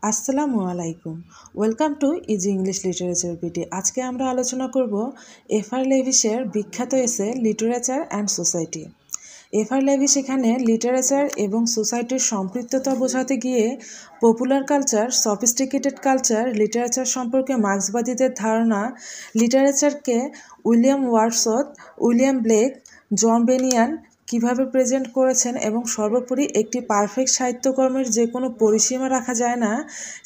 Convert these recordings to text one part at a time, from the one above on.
আসসালামু আলাইকুম। Welcome to easy English literature BD. আজকে আমরা আলোচনা করব এফআর লেভিসের বিখ্যাত এসে লিটারেচার অ্যান্ড সোসাইটি। এফআর লেভিস এখানে লিটারেচার এবং সোসাইটির সম্পৃক্ততা বোঝাতে গিয়ে popular culture, sophisticated culture, literature সম্পর্কে মার্ক্সবাদীদের ধারণা, লিটারেচারকে উইলিয়াম ওয়ার্ডসওয়ার্থ, উইলিয়াম ব্লেক, জন বেনিয়ান কিভাবে প্রেজেন্ট করেছেন এবং সর্বোপরি একটি পারফেক্ট সাহিত্যকর্মের যে কোনো পরিসীমা রাখা যায় না,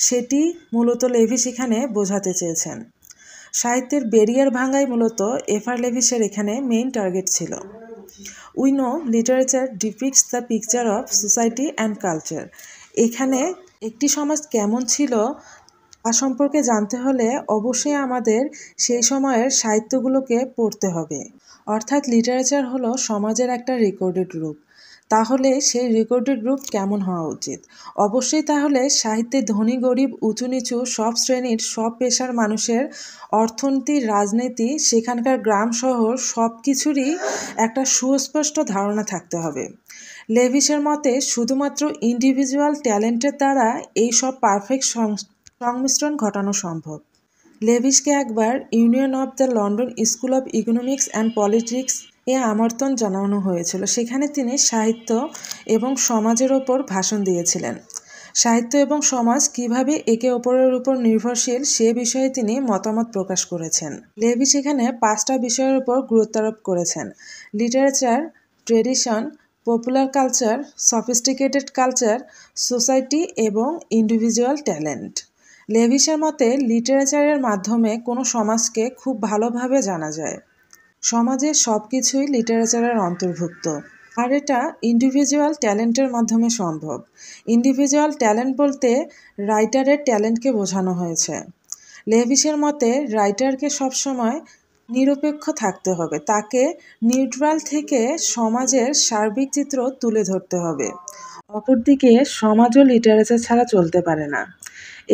সেটি মূলত লেভিস এখানে বোঝাতে চেয়েছেন। সাহিত্যের ব্যারিয়ার ভাঙাই মূলত এফআর লেভিসের এখানে মেইন টার্গেট ছিল। We know literature ডিপিক্টস the picture of society and culture. এখানে একটি সমাজ কেমন ছিল তা সম্পর্কে জানতে হলে অবশ্যই আমাদের সেই সময়ের সাহিত্যগুলোকে পড়তে হবে। অর্থাৎ লিটারেচার হলো সমাজের একটা রেকর্ডেড রূপ। তাহলে সেই রেকর্ডেড রূপ কেমন হওয়া উচিত? অবশ্যই তাহলে সাহিত্যে ধনী গরিব উঁচু নিচু সব শ্রেণীর সব পেশার মানুষের অর্থনীতি, রাজনীতি, সেখানকার গ্রাম শহর সব কিছুরই একটা সুস্পষ্ট ধারণা থাকতে হবে। লেভিসের মতে শুধুমাত্র ইন্ডিভিজুয়াল ট্যালেন্টের দ্বারা এই সব পারফেক্ট সংমিশ্রণ ঘটানো সম্ভব। লেভিসকে একবার union of the London school of economics and politics এ আমন্ত্রণ জানানো হয়েছিল। সেখানে তিনি সাহিত্য এবং সমাজের ওপর ভাষণ দিয়েছিলেন। সাহিত্য এবং সমাজ কিভাবে একে অপরের উপর নির্ভরশীল সে বিষয়ে তিনি মতামত প্রকাশ করেছেন। লেভিস এখানে 5টা বিষয়ের উপর গুরুত্বারোপ করেছেন: literature, tradition, popular culture, sophisticated culture, society এবং ইন্ডিভিজুয়াল ট্যালেন্ট। লেভিসের মতে লিটারেচারের মাধ্যমে কোনো সমাজকে খুব ভালোভাবে জানা যায়। সমাজের সব কিছুই লিটারেচারের অন্তর্ভুক্ত, আর এটা ইন্ডিভিজুয়াল ট্যালেন্টের মাধ্যমে সম্ভব। ইন্ডিভিজুয়াল ট্যালেন্ট বলতে রাইটারের ট্যালেন্টকে বোঝানো হয়েছে। লেভিসের মতে রাইটারকে সবসময় নিরপেক্ষ থাকতে হবে, তাকে নিউট্রাল থেকে সমাজের সার্বিক চিত্র তুলে ধরতে হবে। অপরদিকে সমাজও লিটারেচার ছাড়া চলতে পারে না।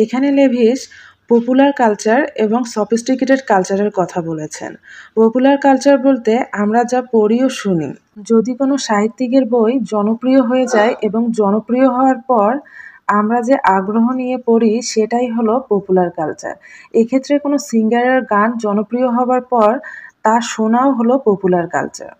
এখানে লেভিস পপুলার কালচার এবং সফিস্টিকেটেড কালচারের কথা বলেছেন। পপুলার কালচার বলতে আমরা যা পড়ি ও শুনি। যদি কোনো সাহিত্যিকের বই জনপ্রিয় হয়ে যায় এবং জনপ্রিয় হওয়ার পর আমরা যে আগ্রহ নিয়ে পড়ি সেটাই হলো পপুলার কালচার। এক্ষেত্রে কোনো সিঙ্গারের গান জনপ্রিয় হবার পর তা শোনাও হলো পপুলার কালচার।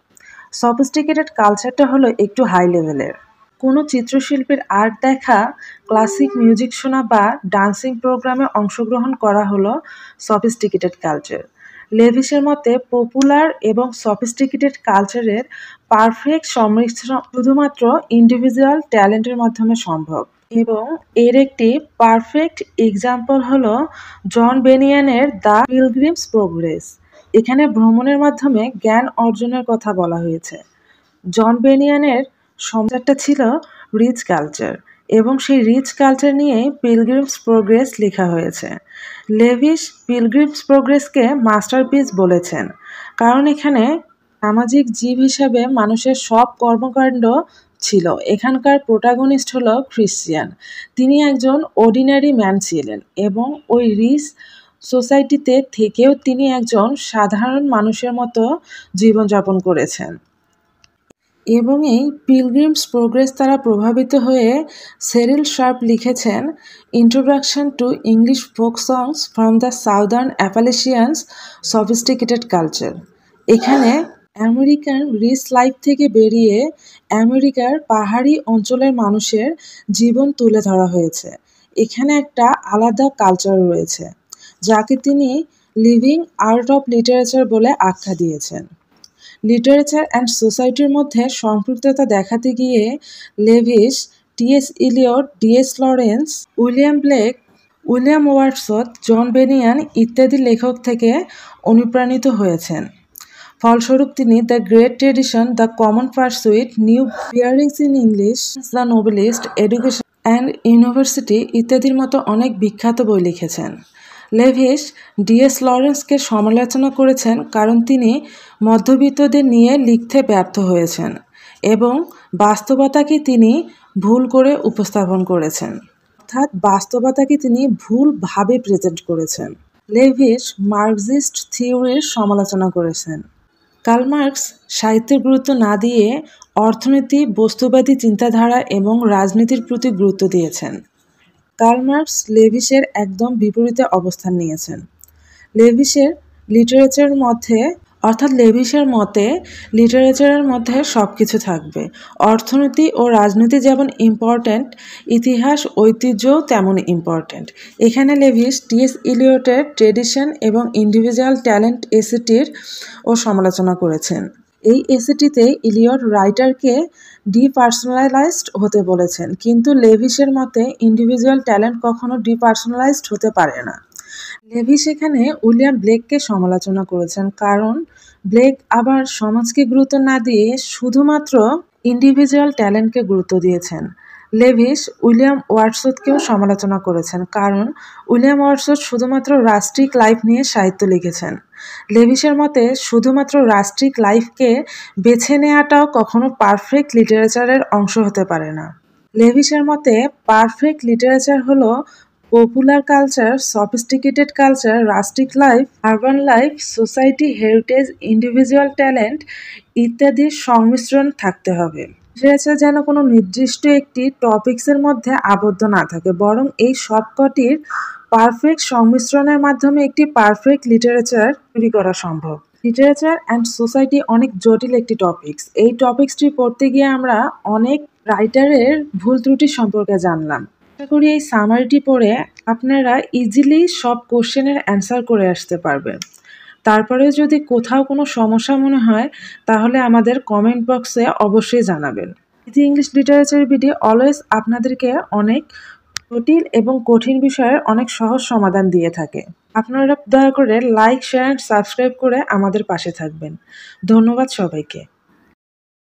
সফিস্টিকেটেড কালচারটা হলো একটু হাই লেভেলের। কোনো চিত্রশিল্পীর আর্ট দেখা, ক্লাসিক মিউজিক শোনা বা ডান্সিং প্রোগ্রামে অংশগ্রহণ করা হলো সফিস্টিকেটেড কালচার। লেভিসের মতে পপুলার এবং সফিস্টিকেটেড কালচারের পারফেক্ট সংমিশ্রণ শুধুমাত্র ইন্ডিভিজুয়াল ট্যালেন্টের মাধ্যমে সম্ভব, এবং এর একটি পারফেক্ট এক্সাম্পল হলো জন বেনিয়ানের দ্য পিলগ্রিমস প্রোগ্রেস। এখানে ভ্রমণের মাধ্যমে জ্ঞান অর্জনের কথা বলা হয়েছে। জন বেনিয়ানের সমাজটা ছিল রিচ কালচার, এবং সেই রিচ কালচার নিয়েই পিলগ্রিমস প্রোগ্রেস লেখা হয়েছে। লেভিস পিলগ্রিমস প্রোগ্রেসকে মাস্টারপিস বলেছেন, কারণ এখানে সামাজিক জীব হিসাবে মানুষের সব কর্মকাণ্ড ছিল। এখানকার প্রোটাগনিস্ট হলো খ্রিশ্চিয়ান। তিনি একজন অর্ডিনারি ম্যান ছিলেন এবং ওই রিচ সোসাইটিতে থেকেও তিনি একজন সাধারণ মানুষের মতো জীবনযাপন করেছেন। এবং এই পিলগ্রিমস প্রোগ্রেস দ্বারা প্রভাবিত হয়ে সেরিল শার্প লিখেছেন introduction to English folk songs from the southern Appalachians sophisticated culture. এখানে আমেরিকান রিচ লাইফ থেকে বেরিয়ে আমেরিকার পাহাড়ি অঞ্চলের মানুষের জীবন তুলে ধরা হয়েছে। এখানে একটা আলাদা কালচার রয়েছে, যাকে তিনি লিভিং আর্ট অফ লিটারেচার বলে আখ্যা দিয়েছেন। লিটারেচার অ্যান্ড সোসাইটির মধ্যে সম্পৃক্ততা দেখাতে গিয়ে Leavis TS. Eliot, DS. Lawrence, William Blake, William Wordsworth, John Bunyan ইত্যাদি লেখক থেকে অনুপ্রাণিত হয়েছেন। ফলস্বরূপ তিনি the great tradition, the common pursuit, new bearings in English, the novelist, education and university ইত্যাদির মতো অনেক বিখ্যাত বই লিখেছেন। লেভিস ডি.এস. লরেন্সকে সমালোচনা করেছেন কারণ তিনি মধ্যবিত্তদের নিয়ে লিখতে ব্যর্থ হয়েছেন এবং বাস্তবতাকে তিনি ভুল করে উপস্থাপন করেছেন, অর্থাৎ বাস্তবতাকে তিনি ভুলভাবে প্রেজেন্ট করেছেন। লেভিস মার্কসিস্ট থিওরির সমালোচনা করেছেন। কার্ল মার্কস সাহিত্যের গুরুত্ব না দিয়ে অর্থনীতি, বস্তুবাদী চিন্তাধারা এবং রাজনীতির প্রতি গুরুত্ব দিয়েছেন। কার্ল মার্কস লেভিসের একদম বিপরীতে অবস্থান নিয়েছেন। লেভিসের লিটারেচারের মধ্যে লেভিসের মতে লিটারেচারের মধ্যে সব কিছু থাকবে। অর্থনীতি ও রাজনীতি যেমন ইম্পর্ট্যান্ট, ইতিহাস ঐতিহ্যও তেমন ইম্পর্ট্যান্ট। এখানে লেভিস টি.এস. ইলিয়টের ট্রেডিশন এবং ইন্ডিভিজুয়াল ট্যালেন্ট এসেটির ও সমালোচনা করেছেন। এই এসেটিতে ইলিয়ট রাইটারকে ডিপার্সোনালাইজড হতে বলেছেন, কিন্তু লেভিসের মতে ইন্ডিভিজুয়াল ট্যালেন্ট কখনো ডিপার্সোনালাইজড হতে পারে না। লেভিস এখানে উইলিয়াম ব্লেককে সমালোচনা করেছেন, কারণ ব্লেক আবার সমাজকে গুরুত্ব না দিয়ে শুধুমাত্র ইন্ডিভিজুয়াল ট্যালেন্টকে গুরুত্ব দিয়েছেন। লেভিস উইলিয়াম ওয়ার্ডসওয়ার্থকেও সমালোচনা করেছেন, কারণ উইলিয়াম ওয়ার্ডসওয়ার্থ শুধুমাত্র রাষ্ট্রিক লাইফ নিয়ে সাহিত্য লিখেছেন। লেভিসের মতে শুধুমাত্র রাষ্ট্রিক লাইফকে বেছে নেওয়াটাও কখনো পারফেক্ট লিটারেচারের অংশ হতে পারে না। লেভিসের মতে পারফেক্ট লিটারেচার হলো popular culture, sophisticated culture, rustic life, urban life, society, heritage, individual talent ইত্যাদির সংমিশ্রণ থাকতে হবে। লিটারেচার যেন কোনো নির্দিষ্ট একটি টপিকসের মধ্যে আবদ্ধ না থাকে, বরং এই সবকটির পারফেক্ট সংমিশ্রণের মাধ্যমে একটি পারফেক্ট লিটারেচার তৈরি করা সম্ভব। লিটারেচার অ্যান্ড সোসাইটি অনেক জটিল একটি টপিকস। এই টপিকসটি পড়তে গিয়ে আমরা অনেক রাইটারের ভুল ত্রুটি সম্পর্কে জানলাম। আশা করি এই সামারিটি পড়ে আপনারা ইজিলি সব কোশ্চেনের অ্যান্সার করে আসতে পারবেন। তারপরেও যদি কোথাও কোনো সমস্যা মনে হয় তাহলে আমাদের কমেন্ট বক্সে অবশ্যই জানাবেন। Easy English literature video always আপনাদেরকে অনেক জটিল এবং কঠিন বিষয়ের অনেক সহজ সমাধান দিয়ে থাকে। আপনারা দয়া করে লাইক, শেয়ার অ্যান্ড সাবস্ক্রাইব করে আমাদের পাশে থাকবেন। ধন্যবাদ সবাইকে।